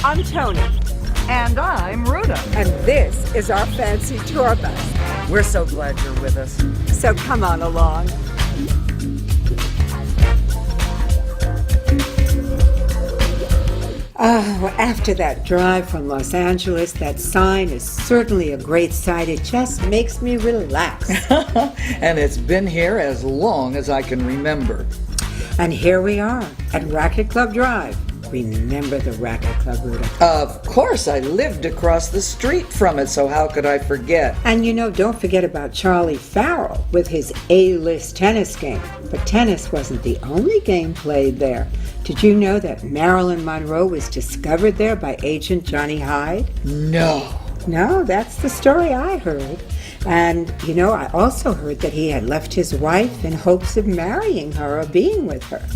I'm Tony. And I'm Ruta. And this is our fancy tour bus. We're so glad you're with us. So come on along. Oh, after that drive from Los Angeles, that sign is certainly a great sight. It just makes me relax. And it's been here as long as I can remember. And here we are at Racket Club Drive. Remember the Racket Club, Ruta? Of course, I lived across the street from it, so how could I forget? And don't forget about Charlie Farrell with his A-list tennis game. But tennis wasn't the only game played there. Did you know that Marilyn Monroe was discovered there by Agent Johnny Hyde? No. No, that's the story I heard. And, I also heard that he had left his wife in hopes of marrying her or being with her.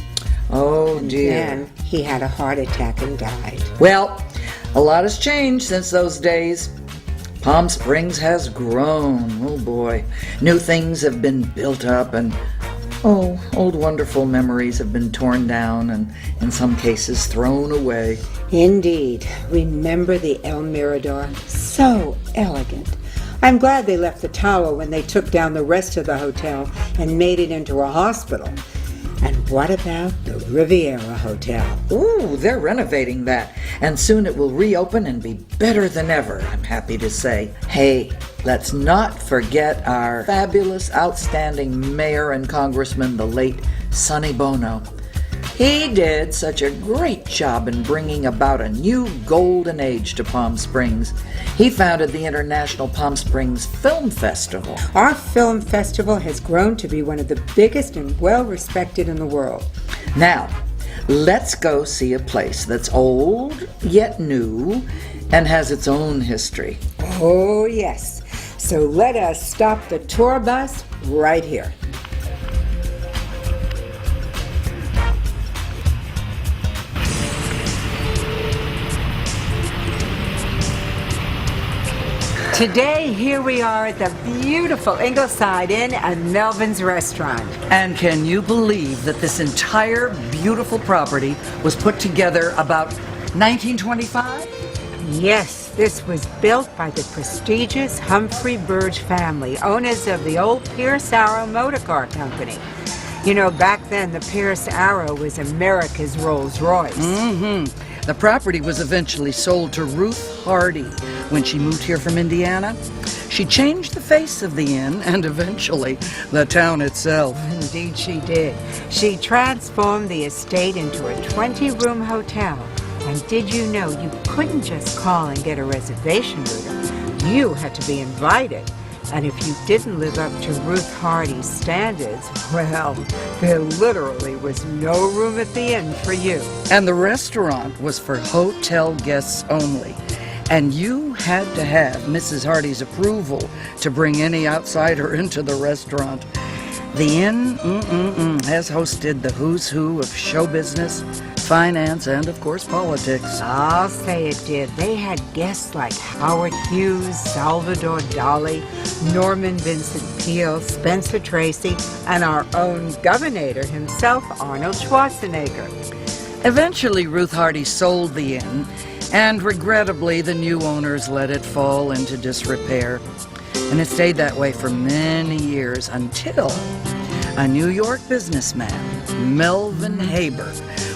Oh, dear. And then he had a heart attack and died. Well, a lot has changed since those days. Palm Springs has grown. Oh, boy. New things have been built up and, old wonderful memories have been torn down and, in some cases, thrown away. Indeed. Remember the El Mirador? So elegant. I'm glad they left the tower when they took down the rest of the hotel and made it into a hospital. And what about the Riviera Hotel? Ooh, they're renovating that. And soon it will reopen and be better than ever, I'm happy to say. Hey, let's not forget our fabulous, outstanding mayor and congressman, the late Sonny Bono. He did such a great job in bringing about a new golden age to Palm Springs. He founded the International Palm Springs Film Festival. Our film festival has grown to be one of the biggest and well-respected in the world. Now, let's go see a place that's old yet new and has its own history. Oh, yes. So let us stop the tour bus right here. Today, here we are at the beautiful Ingleside Inn and Melvyn's restaurant. And can you believe that this entire beautiful property was put together about 1925? Yes, this was built by the prestigious Humphrey Burge family, owners of the old Pierce Arrow Motor Car Company. Back then, the Pierce Arrow was America's Rolls Royce. The property was eventually sold to Ruth Hardy when she moved here from Indiana. She changed the face of the inn and eventually the town itself. Indeed she did. She transformed the estate into a 20-room hotel. And did you know you couldn't just call and get a reservation, Ruta? You had to be invited. And if you didn't live up to Ruth Hardy's standards, well, there literally was no room at the inn for you. And the restaurant was for hotel guests only. And you had to have Mrs. Hardy's approval to bring any outsider into the restaurant. The inn has hosted the who's who of show business, finance, and of course politics. I'll say it did. They had guests like Howard Hughes, Salvador Dali, Norman Vincent Peale, Spencer Tracy, and our own governor himself, Arnold Schwarzenegger. Eventually, Ruth Hardy sold the inn, and regrettably, the new owners let it fall into disrepair. And it stayed that way for many years until a New York businessman, Melvyn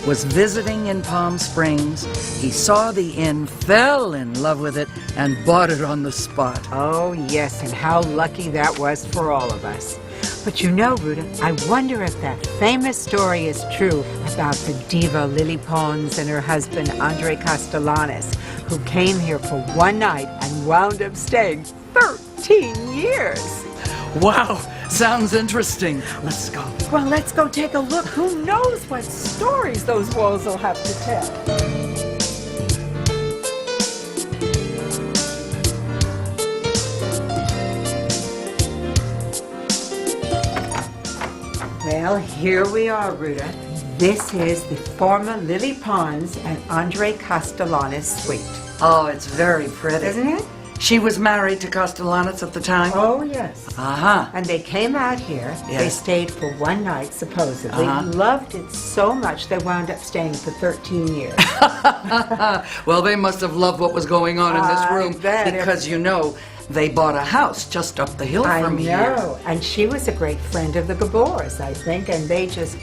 was visiting in Palm Springs. He saw the inn, fell in love with it, and bought it on the spot. Oh, yes, and how lucky that was for all of us. But Ruta, I wonder if that famous story is true about the diva Lily Pons and her husband, Andre Castellanos, who came here for one night and wound up staying 13 years. Wow, sounds interesting. Let's go. Well, let's go take a look. Who knows what stories those walls will have to tell. Well, here we are, Ruta. This is the former Lily Pons and Andre Castellanos suite. Oh, it's very pretty. Isn't it? She was married to Castellanos at the time? Oh, yes. Uh-huh. And they came out here. They Yes. stayed for one night, supposedly. Loved it so much they wound up staying for 13 years. Well, they must have loved what was going on in this I room bet. because, you know, they bought a house just up the hill I from here. know. And she was a great friend of the Gabors, I think, and they just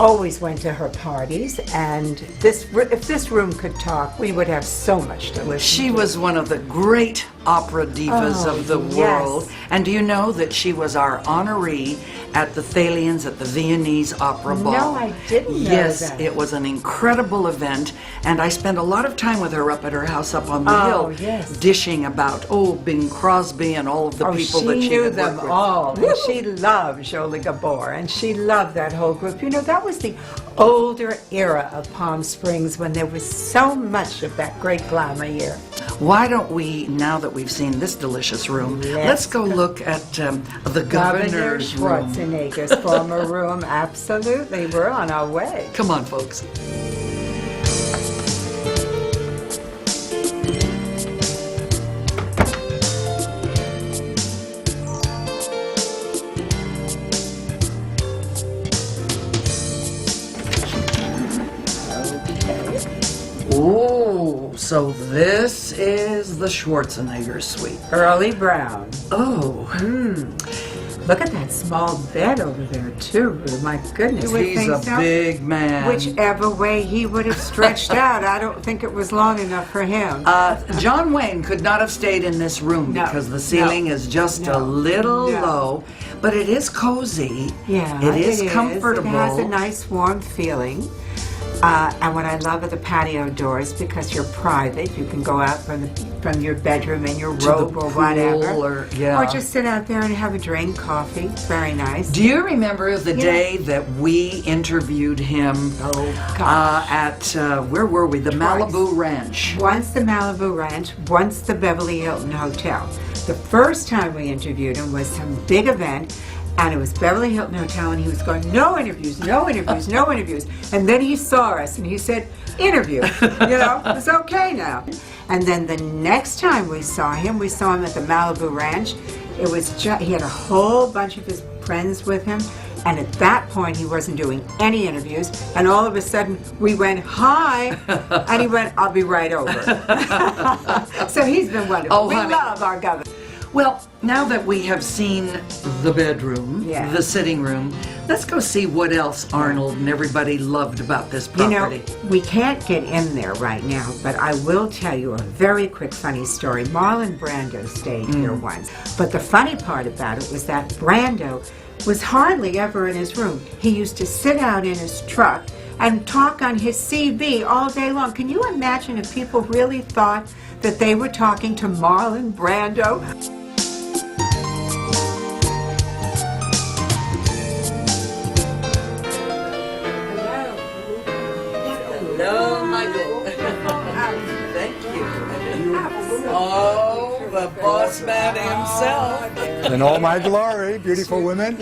always went to her parties. And if this room could talk, we would have so much to listen She to. was one of the great opera divas Oh, of the yes. world. And do you know that she was our honoree at the Thalians at the Viennese Opera Ball? No, I didn't know Yes, that. it was an incredible event, and I spent a lot of time with her up at her house up on the Oh, hill, yes. dishing about, Bing Crosby and all of the people that she knew had them worked with. all, and she loved Jolie Gabor, and she loved that whole group. You know, that was the older era of Palm Springs when there was so much of that great glamour year. Why don't we, now that we've seen this delicious room, let's go look at the Governor governor's room. Schwarzenegger's former room. Absolutely, we're on our way. Come on, folks. Oh, so this is the Schwarzenegger Suite. Early Brown. Oh, Look at that small bed over there, too. Ruth. My goodness. You would he's think a so. big man. Whichever way he would have stretched out, I don't think it was long enough for him. John Wayne could not have stayed in this room No, because the ceiling is just a no, little no. low, but it is cozy. Yeah, it is comfortable. It has a nice warm feeling. And what I love are the patio doors because you're private. You can go out from your bedroom in your To robe the or pool whatever. or just sit out there and have a drink, coffee. Very nice. Do you remember the day that we interviewed him Oh, gosh. at, where were we? The Twice. Malibu Ranch. Once the Malibu Ranch, once the Beverly Hilton Hotel. The first time we interviewed him was some big event, and it was Beverly Hilton Hotel, and he was going, no interviews, no interviews, no interviews. And then he saw us, and he said, interview. It's okay now. And then the next time we saw him at the Malibu Ranch. It was he had a whole bunch of his friends with him, and at that point he wasn't doing any interviews, and all of a sudden we went, hi, and he went, I'll be right over. So he's been wonderful. Oh, we honey. love our governor. Well, now that we have seen the bedroom, Yeah. the sitting room, let's go see what else Arnold and everybody loved about this You property. know, we can't get in there right now, but I will tell you a very quick funny story. Marlon Brando stayed here once, but the funny part about it was that Brando was hardly ever in his room. He used to sit out in his truck and talk on his CB all day long. Can you imagine if people really thought that they were talking to Marlon Brando? Hello, Michael. Thank you. Oh, the boss man himself. In all my glory, beautiful women.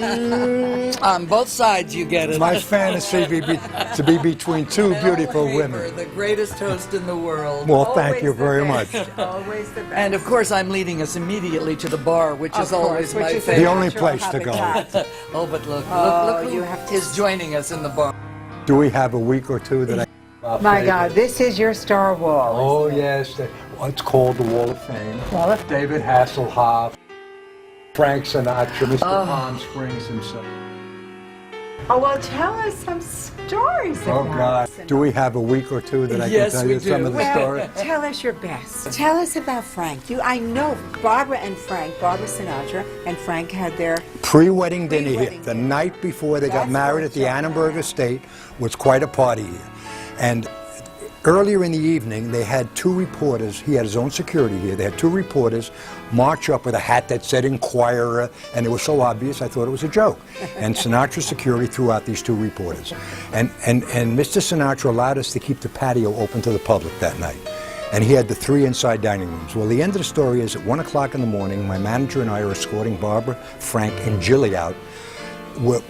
On both sides, you get it. My fantasy to be between two beautiful women. The greatest host in the world. Well, thank you very much. Always the best. And of course, I'm leading us immediately to the bar, which is Of course, always which my is favorite. The only natural place to go. habitat. Oh, but look Oh, you who have to- is joining us in the bar. Do we have a week or two that I... My God, this is your star wall. Oh, yes. It's called the Wall of Fame. Wall of David Hasselhoff, Frank Sinatra, Mr. Palm Springs himself. Oh, well, tell us some stories Oh, about God. Sinatra. Do we have a week or two that I Yes, can tell we you some do. of the Well, stories? tell us your best. Tell us about Frank. I know Barbara Sinatra and Frank had their... Pre-wedding dinner here. Pre-wedding The dinner. night before they got That's married what at the I'm talking Annenberg about. Estate was quite a party here. And earlier in the evening, they had two reporters. He had his own security here. They had two reporters march up with a hat that said Inquirer, and it was so obvious I thought it was a joke. And Sinatra's security threw out these two reporters. And Mr. Sinatra allowed us to keep the patio open to the public that night. And he had the three inside dining rooms. Well, the end of the story is at 1 o'clock in the morning, my manager and I are escorting Barbara, Frank, and Jilly out. We're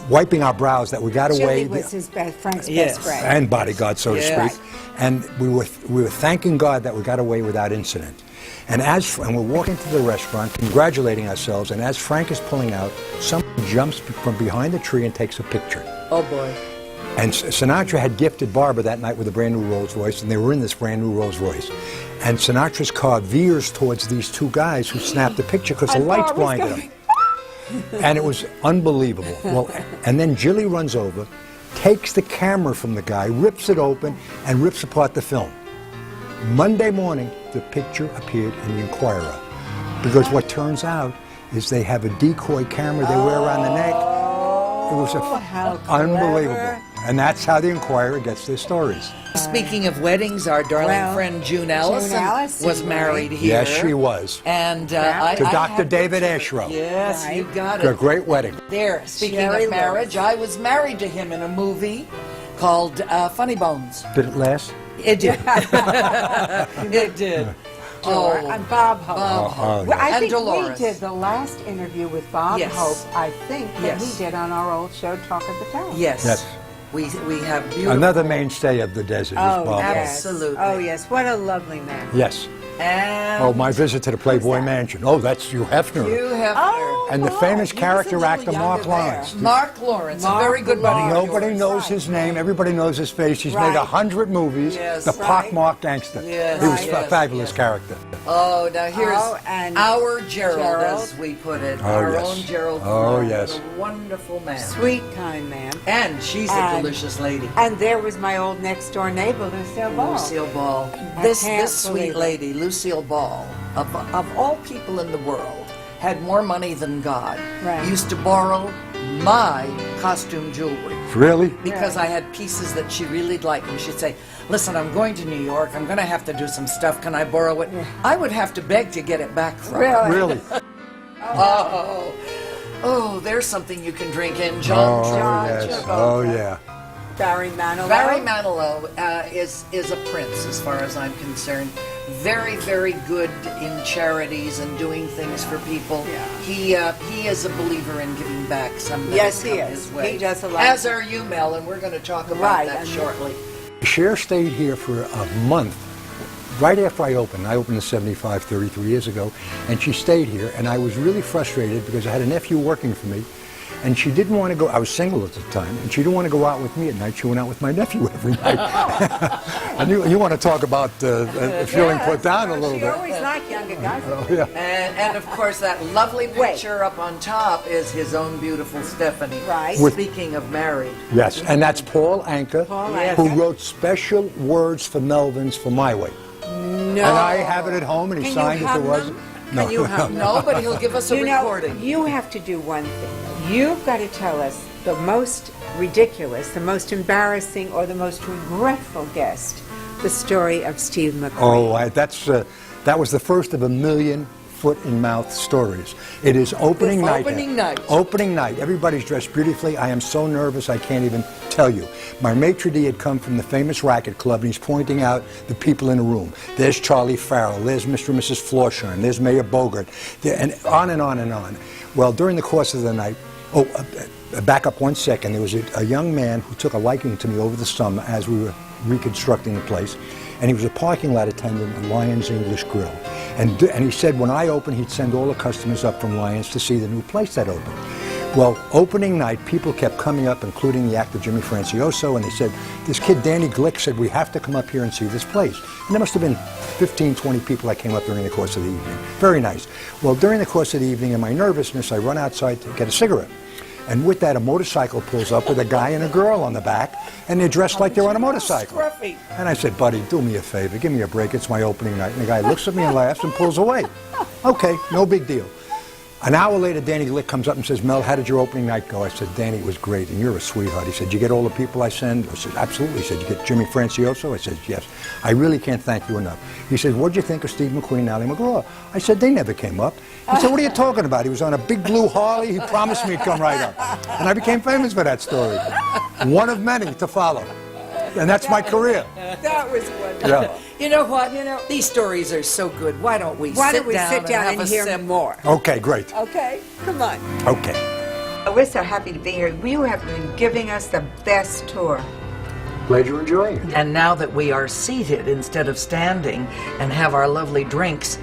wiping our brows that we got away. Jilly was Frank's Yes. best friend. And bodyguard, so to Yes. speak. And we were thanking God that we got away without incident. And we're walking to the restaurant, congratulating ourselves, and as Frank is pulling out, someone jumps from behind the tree and takes a picture. Oh, boy. And Sinatra had gifted Barbara that night with a brand new Rolls Royce, and they were in this brand new Rolls Royce. And Sinatra's car veers towards these two guys who snapped the picture because the lights blinded them. And it was unbelievable. Well, and then Jilly runs over, takes the camera from the guy, rips it open, and rips apart the film. Monday morning, the picture appeared in the Inquirer. Because what turns out is they have a decoy camera they wear around the neck. It was unbelievable. And that's how the Inquirer gets their stories. Speaking of weddings, our darling friend June Allison was married here. Yes, she was. And to Dr. David Ashrow. Yes, you got A it. great wedding. There, speaking of marriage, I was married to him in a movie called Funny Bones. Did it last? It did. It did. And Bob Hope. Bob Hope. Well, I And think Dolores. we did the last interview with Bob Yes. Hope, I think, that Yes. we did on our old show, Talk of the Town. Yes. Yes. We have beautiful. Another mainstay of the desert is Bob Hope. absolutely. Oh, yes. What a lovely man. Yes. And Oh, my visit to the Playboy Mansion. Oh, that's Hugh Hefner. you have And the famous character actor Mark younger there. Lawrence. Mark Lawrence, Mark a very good buddy of Nobody yours. knows his name. Everybody knows his face. He's made Right. 100 movies. Yes. The Right. pockmarked gangster. Yes, He was a yes, fabulous yes. character. Oh, now here's and our Gerald, Gerald. as we put it. Oh, our yes. own Gerald. Oh, Ford, yes. A wonderful man. Sweet, kind man. And she's a And- delicious lady. And there was my old next door neighbor, Lucille Ball. Lucille Ball. I This can't sweet believe it. lady, Lucille Ball, of all people in the world, had more money than God. Right. Used to borrow my costume jewelry Really? because I had pieces that she really liked, and she'd say, "Listen, I'm going to New York. I'm going to have to do some stuff. Can I borrow it?" I would have to beg to get it back from her. Really? Oh, there's something you can drink in, Oh, John. yes. Oh, yeah. Barry Manilow. Barry Manilow is a prince as far as I'm concerned. Very, very good in charities and doing things for people. Yeah. He is a believer in giving back some. Yes, he come is. his way. He does a lot. As are you, Mel, and we're going to talk about Right, that and- shortly. Cher stayed here for a month. Right after I opened in 75, 33 years ago, and she stayed here, and I was really frustrated because I had a nephew working for me, and she didn't want to go, I was single at the time, and she didn't want to go out with me at night, she went out with my nephew every night. And you want to talk about feeling put down a little She bit. always liked younger guys. Oh, yeah. And of course, that lovely picture up on top is his own beautiful Stephanie. Right. Speaking of married. Yes, and that's Paul Anka, Paul who Anka. wrote special words for Melvin's for My Way. No. And I have it at home, and he Can you signed if hum it was. them? No. Can you hum them? No, but he'll give us a You know, recording. you have to do one thing. You've got to tell us the most ridiculous, the most embarrassing, or the most regretful guest, the story of Steve McQueen. Oh, that was the first of a million foot-in-mouth stories. It is opening It's night. opening night. Opening night. Everybody's dressed beautifully. I am so nervous I can't even tell you. My maitre d' had come from the famous racket club, and he's pointing out the people in the room. There's Charlie Farrell. There's Mr. and Mrs. Florsheim. There's Mayor Bogart. And on and on and on. Well, during the course of the night, back up 1 second, there was a young man who took a liking to me over the summer as we were reconstructing the place, and he was a parking lot attendant at Lyons English Grill. And he said when I opened, he'd send all the customers up from Lyons to see the new place that opened. Well, opening night, people kept coming up, including the actor Jimmy Francioso, and they said, this kid Danny Glick said, we have to come up here and see this place. And there must have been 15, 20 people that came up during the course of the evening. Very nice. Well, during the course of the evening, in my nervousness, I run outside to get a cigarette. And with that, a motorcycle pulls up with a guy and a girl on the back, and they're dressed like they're on a motorcycle. Scruffy. And I said, buddy, do me a favor, give me a break, it's my opening night. And the guy looks at me and laughs and pulls away. Okay, no big deal. An hour later, Danny Glick comes up and says, Mel, how did your opening night go? I said, Danny, it was great, and you're a sweetheart. He said, you get all the people I send? I said, absolutely. He said, you get Jimmy Francioso? I said, yes. I really can't thank you enough. He said, what'd you think of Steve McQueen and Ali McGraw? I said, they never came up. He said, what are you talking about? He was on a big blue Harley. He promised me he'd come right up. And I became famous for that story. One of many to follow. And that's my career. That was wonderful. Yeah. You know what? These stories are so good. Why don't we Why sit don't we down sit down have and a hear sip? more? Okay, great. Okay, come on. Okay. We're so happy to be here. You have been giving us the best tour. Glad you're enjoying it. And now that we are seated instead of standing and have our lovely drinks,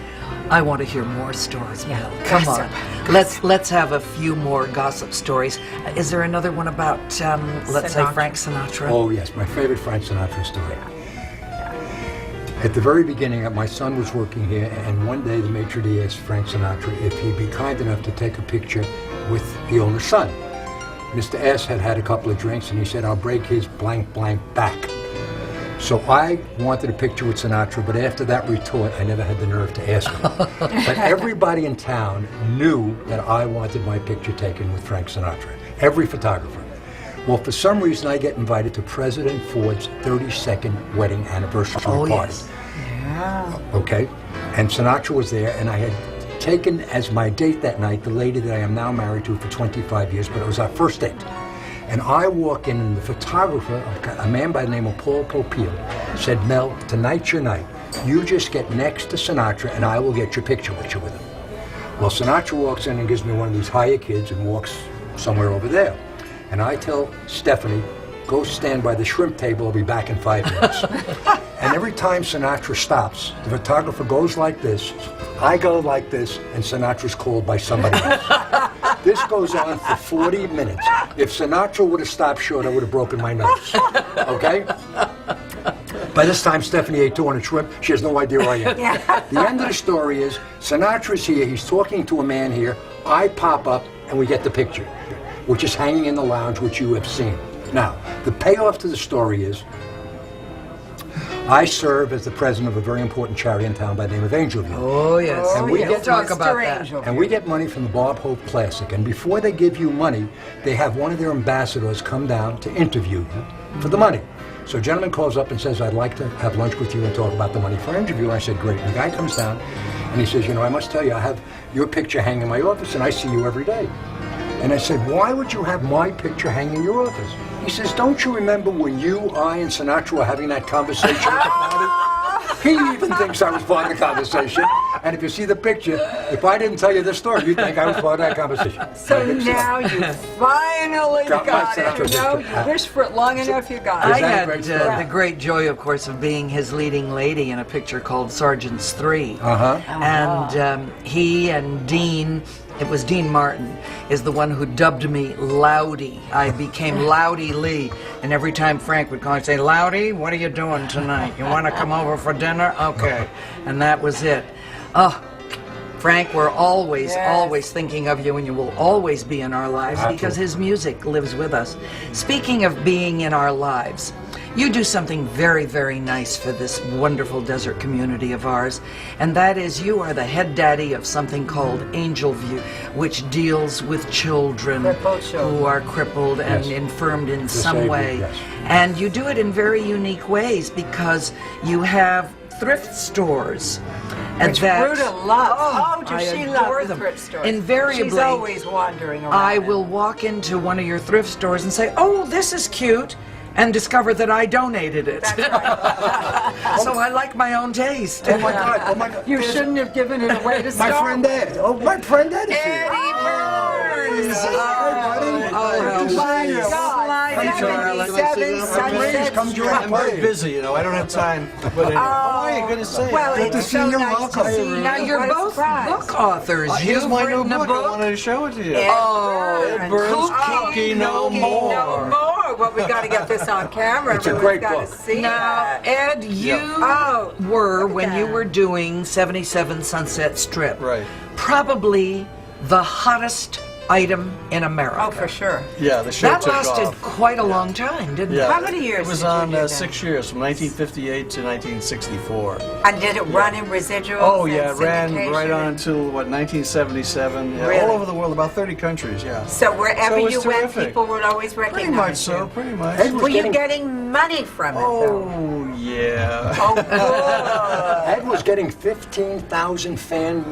I want to hear more stories, Mel. Yeah, Come gossip. on. Let's have a few more gossip stories. Is there another one about, let's say, Sinatra. Frank Sinatra? Oh, yes, my favorite Frank Sinatra story. At the very beginning, my son was working here, and one day the maitre d' asked Frank Sinatra if he'd be kind enough to take a picture with the owner's son. Mr. S had a couple of drinks, and he said, "I'll break his blank blank back." So I wanted a picture with Sinatra, but after that retort, I never had the nerve to ask him. But everybody in town knew that I wanted my picture taken with Frank Sinatra. Every photographer. Well, for some reason, I get invited to President Ford's 32nd wedding anniversary party. Yes. Yeah. Okay, and Sinatra was there, and I had taken as my date that night the lady that I am now married to for 25 years, but it was our first date. And I walk in, and the photographer, a man by the name of Paul Popeil, said, "Mel, tonight's your night. You just get next to Sinatra, and I will get your picture with him." Well, Sinatra walks in and gives me one of these hiya kids and walks somewhere over there. And I tell Stephanie, "Go stand by the shrimp table, I'll be back in 5 minutes." And every time Sinatra stops, the photographer goes like this, I go like this, and Sinatra's called by somebody else. This goes on for 40 minutes. If Sinatra would have stopped short, I would have broken my nose. Okay? By this time, Stephanie ate 200 shrimp. She has no idea who I am. The end of the story is, Sinatra's here, he's talking to a man here, I pop up, and we get the picture, which is hanging in the lounge, which you have seen. Now, the payoff to the story is, I serve as the president of a very important charity in town by the name of Angel View. Oh, yes. And we We'll get talk Mr. about that. Angel. And we get money from the Bob Hope Classic. And before they give you money, they have one of their ambassadors come down to interview you for the money. So a gentleman calls up and says, "I'd like to have lunch with you and talk about the money for interview." I said, "Great." And the guy comes down and he says, "You know, I must tell you, I have your picture hanging in my office and I see you every day." And I said, "Why would you have my picture hanging in your office?" He says, "Don't you remember when you, I, and Sinatra were having that conversation at the party?" He even thinks I was part of the conversation. And if you see the picture, if I didn't tell you this story, you'd think I was part of that conversation. So now you finally Got my got it. Sinatra You know, picture. you wished for it long enough, you got I it. that a had great story? the great joy, of course, of being his leading lady in a picture called Sergeants 3. Uh-huh. And he and Dean, it was Dean Martin, is the one who dubbed me Loudy. I became Loudy Lee. And every time Frank would call, I'd say, "Loudy, what are you doing tonight? You want to come over for dinner? Okay." And that was it. Oh, Frank, we're always, Yes. always thinking of you, and you will always be in our lives because his music lives with us. Speaking of being in our lives, you do something very, very nice for this wonderful desert community of ours, and that is you are the head daddy of something called Angel View, which deals with children Crippled children. who are crippled and Yes. infirmed in some Disabled, way. yes. And you do it in very unique ways because you have thrift stores. Which Ruta loves. Oh, I does she adore love the them. thrift stores? Invariably, She's always wandering around. I will walk into one of your thrift stores and say, "Oh, this is cute," and discover that I donated it. That's right. So I like my own taste. Oh my God, oh my God. You shouldn't have given it away to My start friend with. Ed. Oh, my friend Ed is here. Eddie Burns! Oh, my God. Come join us. 77 Please come join I'm very us. busy, you know. I don't have time to put in. How are you? Good to see you. Well, Good to it's see so you. nice Welcome. to see you. Now you're What a both surprise. book authors. Here's You've my new written a book. I wanted to show it to you. Oh, Ed Burns Burns, Cookie No Cookie More. No More. Well, we got to get this on camera. It's a Everyone's great got book. to see Now, that. Ed, you Oh, were, look at when you that. were doing 77 Sunset Strip, Right. probably the hottest item in America. Oh, for sure. Yeah, the show That took lasted off. quite a long time, didn't Yeah. it? How many years It was did you on do that? 6 years, from 1958 to 1964. And did it run in residuals? Oh, and yeah, it ran syndication? right on until, what, 1977. Yeah, Really? all over the world, about 30 countries, yeah. So wherever So it was you went, terrific. people would always recognize Pretty much you. so, pretty much. Ed was Were you getting- getting money from it, though? Oh, yeah. Oh, good. Ed was getting 15,000 fan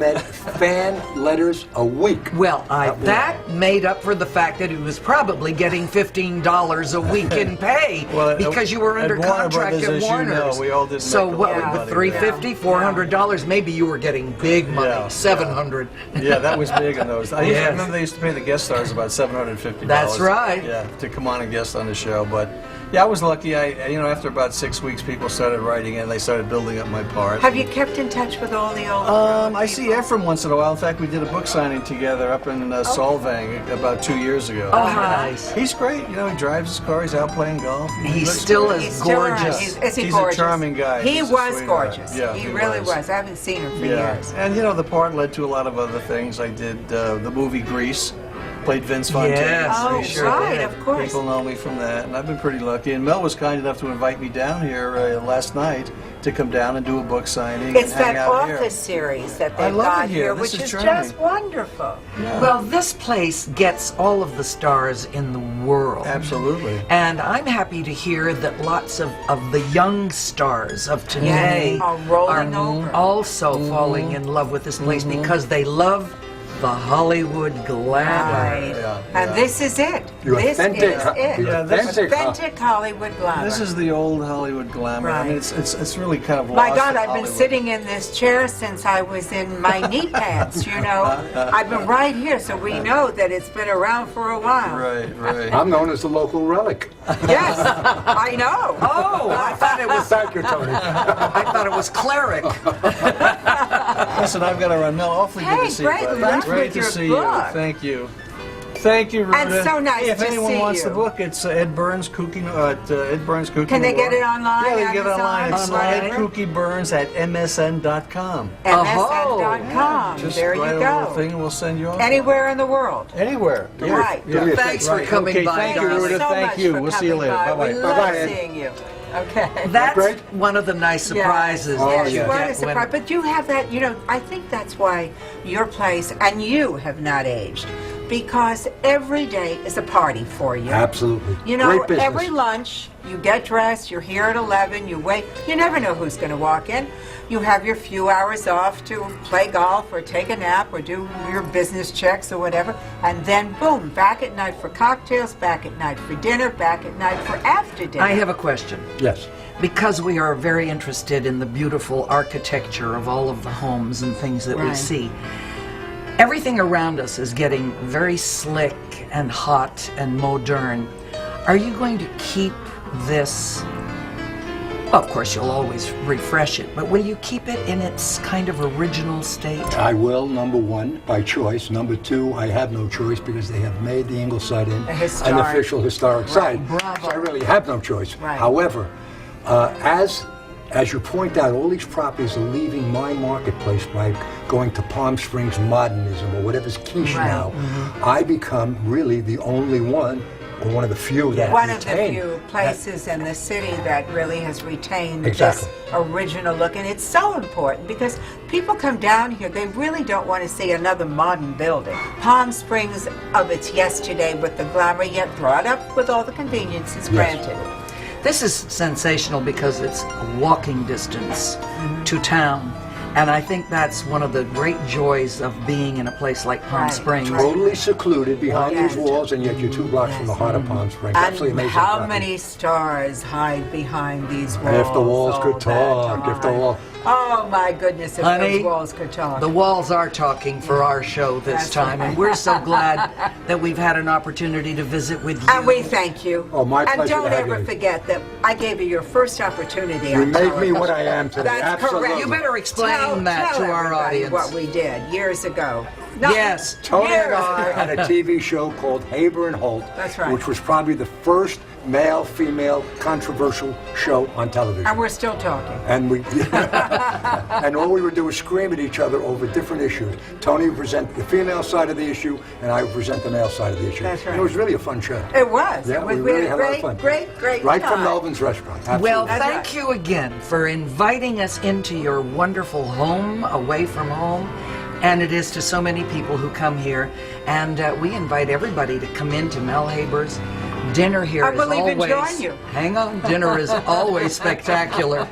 letters a week. Well, that made up for the fact that he was probably getting $15 a week in pay Well, because you were at under Warner contract Brothers, at as you Warner's. know, we all didn't so make a what, lot of with money. $350, $400, maybe you were getting big money, Yeah. $700. Yeah, that was big in those. I Yes. remember they used to pay the guest stars about $750. That's right. Yeah, to come on and guest on the show. But Yeah, I was lucky. After about 6 weeks, people started writing in. They started building up my part. Have you kept in touch with all the old I see Ephraim once in a while. In fact, we did a book signing together up in Solvang about 2 years ago. Oh, how nice. He's great. He drives his car. He's out playing golf. He's still as gorgeous. Is he He's gorgeous? a charming guy. He He's a was sweetheart. gorgeous. Yeah, he really was. I haven't seen him for years. And the part led to a lot of other things. I did the movie Grease. Played Vince Fontaine. Yes, Oh, we sure right, did. of course. People know me from that, and I've been pretty lucky. And Mel was kind enough to invite me down here last night to come down and do a book signing. It's and hang that out Office series that they've love got it here. here, This which is is charming. just wonderful. Well, this place gets all of the stars in the world. Absolutely. And I'm happy to hear that lots of the young stars of today Are rolling over. also falling in love with this place because they love the Hollywood glamour. Right. Yeah, And yeah. this is it. The This authentic- is it. Yeah, this- Authentic Hollywood glamour. This is the old Hollywood glamour. I mean, Right. it's really kind of My lost God, in I've been Hollywood. sitting in this chair since I was in my knee pads, I've been right here, so we know that it's been around for a while. Right. I'm known as the local relic. Yes, I know. Oh, I thought it was Thank you, Tony. I thought it was cleric. Listen, I've got to run. Mel, awfully good Hey, to see you, great buddy. luck Great with to your see book. you. Thank you. Thank you, Rhoda. And so nice Hey, if to anyone see wants you. the book, it's Ed Burns Cooking at Ed Burns Cooking. Can they get it Award. online, Yeah, they can get it Amazon, online. It's Online? Ed Cookie Burns at msn.com. MSN.com. Just There you write a little go. thing and we'll send you off. Anywhere in the world. Anywhere. Yeah. Right. Yeah. Thanks for coming Okay, by, thank you, darling. Rhoda. So Thank much you. for We'll see you coming later. by. Bye-bye. We love Bye-bye, Ed. seeing you. Okay. That's Great. one of the nice surprises. Yes, that yes, you what get a surprise. when- But you have that, I think that's why your place and you have not aged. Because every day is a party for you. Absolutely. Great business. every lunch, you get dressed, you're here at 11, you wait. You never know who's going to walk in. You have your few hours off to play golf or take a nap or do your business checks or whatever. And then, boom, back at night for cocktails, back at night for dinner, back at night for after dinner. I have a question. Yes. Because we are very interested in the beautiful architecture of all of the homes and things that we Right. see. Everything around us is getting very slick and hot and modern. Are you going to keep this? Well, of course, you'll always refresh it, but will you keep it in its kind of original state? I will, number one, by choice. Number two, I have no choice because they have made the Ingleside Inn an historic- official historic site. Bravo. So I really have no choice. Right. However, as you point out, all these properties are leaving my marketplace by going to Palm Springs modernism or whatever's quiche Right. now. I become really the only one, or one of the few that One of the retain few places in the city that really has retained Exactly. this original look. And it's so important because people come down here, they really don't want to see another modern building. Palm Springs of its yesterday with the glamour, yet brought up with all the conveniences granted. This is sensational because it's walking distance to town. And I think that's one of the great joys of being in a place like Palm Right. Springs. totally secluded behind Yes. these walls, and yet you're 2 blocks from the heart of Palm Springs. Absolutely And amazing. how property. many stars hide behind these walls? If the walls all could that talk, if the time? wall. Oh my goodness, if Honey, those walls could talk. The walls are talking for our show this That's time, right. and we're so glad that we've had an opportunity to visit with you. And we thank you. Oh, my And pleasure to don't have ever you. forget that I gave you your first opportunity You on made me television. what I am today. That's Absolutely. correct. You better explain that Tell to our everybody audience. what we did years ago. Yes. Tony and years I ago. had a TV show called Haber and Holt, That's right. which was probably the first male-female controversial show on television. And we're still talking. And we, and all we would do was scream at each other over different issues. Tony would present the female side of the issue, and I would present the male side of the issue. That's right. And it was really a fun show. It was. Yeah, It was. we We really had had a a lot of great, fun. great Right time. from Melvin's restaurant. Absolutely. Well, That's thank right. you again for inviting us into your wonderful home, away from home. And it is to so many people who come here. And we invite everybody to come into Mel Haber's. Dinner here I is will even always... join you. Hang on. Dinner is always spectacular.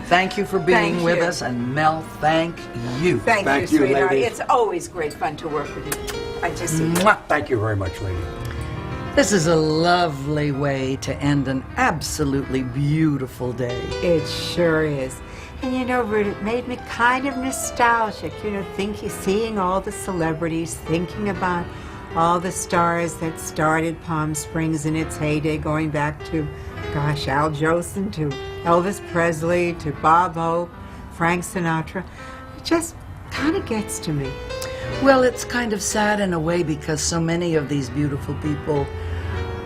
Thank you for being Thank with you. us. And Mel, thank you. Thank Thank you, you, sweetheart. ladies. It's always great fun to work with you. I just see Mwah. Thank you very much, lady. This is a lovely way to end an absolutely beautiful day. It sure is. And Ruth, it made me kind of nostalgic, seeing all the celebrities, thinking about all the stars that started Palm Springs in its heyday, going back to, gosh, Al Jolson, to Elvis Presley, to Bob Hope, Frank Sinatra. It just kind of gets to me. Well, it's kind of sad in a way because so many of these beautiful people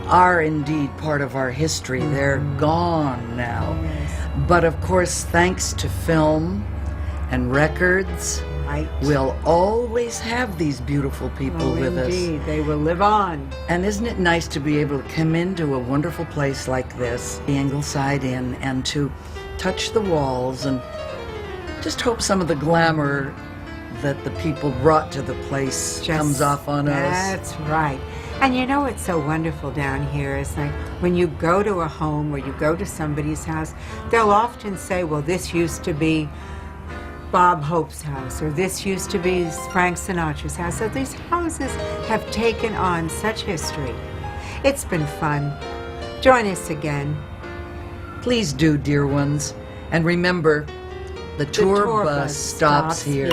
are indeed part of our history. They're gone now. But of course, thanks to film and records, Right. we'll always have these beautiful people with Indeed, us. they will live on. And isn't it nice to be able to come into a wonderful place like this, the Ingleside Inn, and to touch the walls and just hope some of the glamour that the people brought to the place comes off on us. That's right. And you know what's so wonderful down here is like when you go to a home or you go to somebody's house, they'll often say, well, this used to be Bob Hope's house, or this used to be Frank Sinatra's house. So these houses have taken on such history. It's been fun. Join us again. Please do, dear ones. And remember, the tour bus stops here.